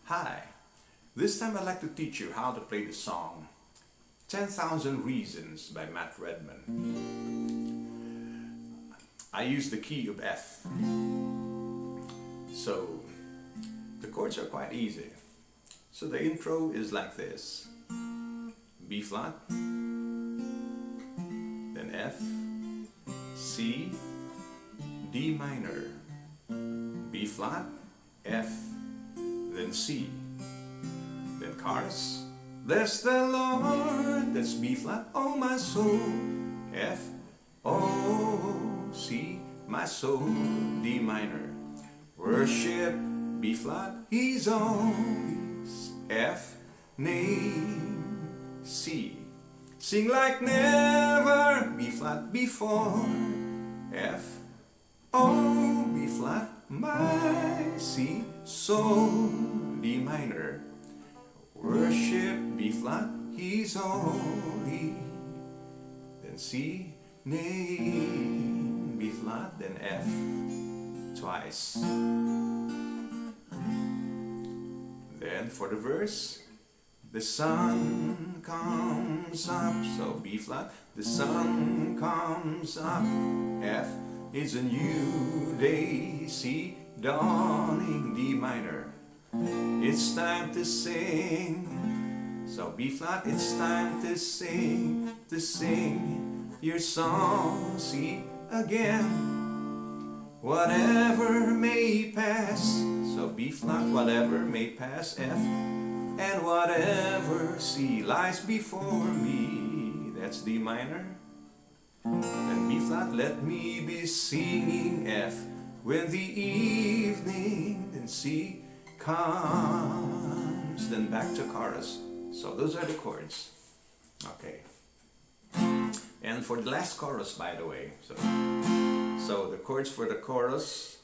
Hi, this time I'd like to teach you how to play the song 10,000 Reasons by Matt Redmann. I use the key of F, so the chords are quite easy. So the intro is like this: B flat, then F, C, D minor, B flat, F, then C, then chorus. Bless the Lord, that's B flat, oh my soul, F, O, C, my soul, D minor. Worship, B flat, He's always, F, name, C. Sing like never, B flat before, F, O, B flat, my, C, soul, D minor. Worship, B flat, He's holy, then C, name, B flat, then F, twice. Then for the verse, the sun comes up, so B flat, the sun comes up, F is a new day, C, dawning, D minor. It's time to sing, so B flat, it's time to sing your song, C again. Whatever may pass, so B flat, whatever may pass, F, and whatever, C, lies before me, that's D minor. Then B flat, let me be singing F, when the evening, then C comes, then back to chorus. So those are the chords. Okay. And for the last chorus, by the way, so the chords for the chorus,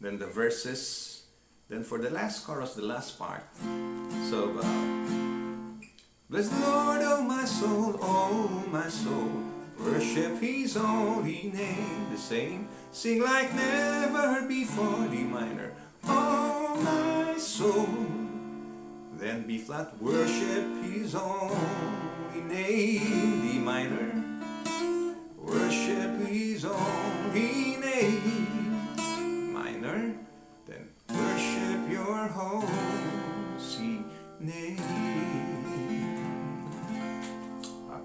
then the verses, then for the last chorus, the last part. So bless the Lord, oh my soul, worship His holy name, the same, sing like never before, D minor, oh my soul, then B flat, worship His holy name, D minor, worship His holy name, minor, then worship your holy name.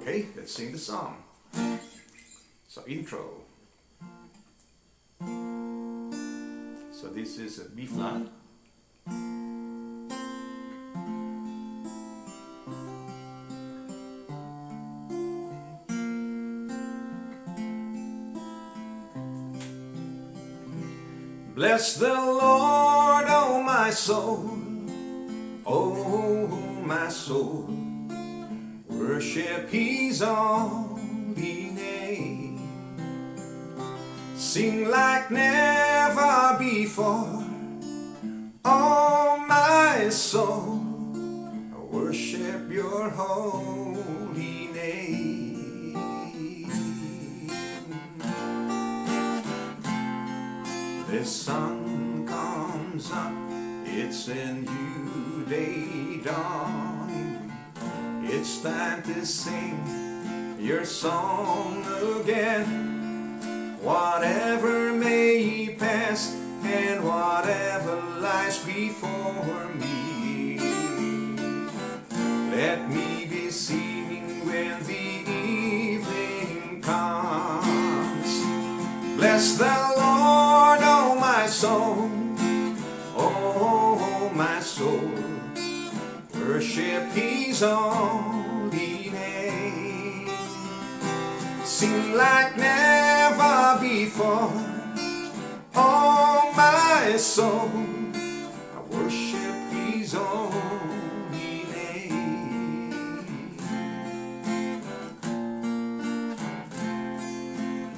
Okay, let's sing the song. So intro. So this is a B flat. Bless the Lord, oh my soul, worship His holy name. Sing like never before, oh my soul, worship your holy name. The sun comes up, it's a new day dawning. It's time to sing your song again. Whatever may pass and whatever lies before me, let me be singing when the evening comes. Bless the Lord, oh my soul, worship His holy name. Sing like never before, oh my soul, I worship His holy name.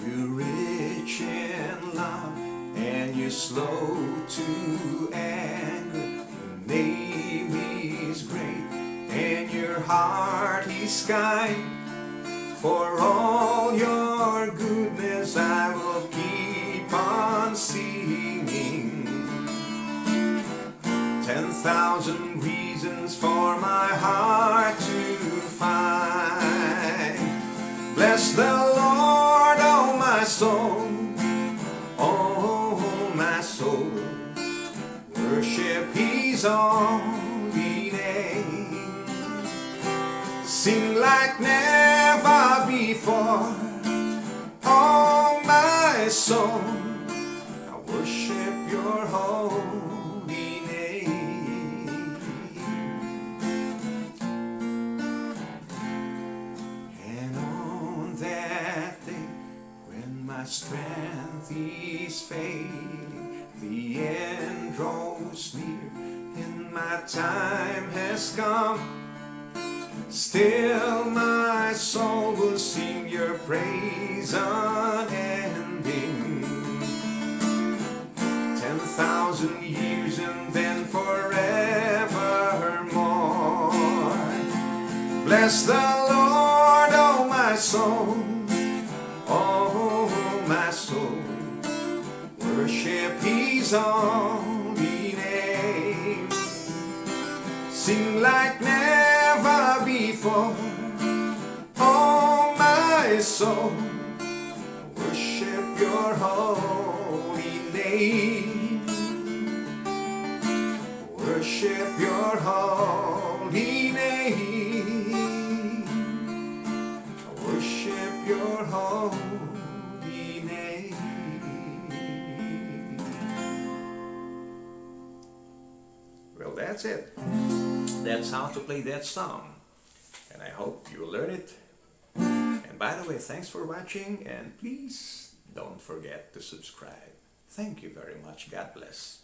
You're rich in love and you're slow to anger. Your name is great and your heart is kind. For all your goodness I will keep on singing. 10,000 10,000 reasons for my heart to find. Bless the Lord, oh my soul, oh my soul. Worship His holy name. Sing like never before, oh my soul. I worship your holy name. And on that day, when my strength is failing, the end draws near, and my time has come, still my soul will sing your praise unending. 10,000 years and then forevermore. Bless the Lord, oh my soul, oh my soul. Worship His holy name. Sing like never before, oh my soul. Worship your holy name. Worship your holy name. Worship your holy name. Well, that's it. That's how to play that song. And I hope you learn it. And by the way, thanks for watching, and please don't forget to subscribe. Thank you very much. God bless.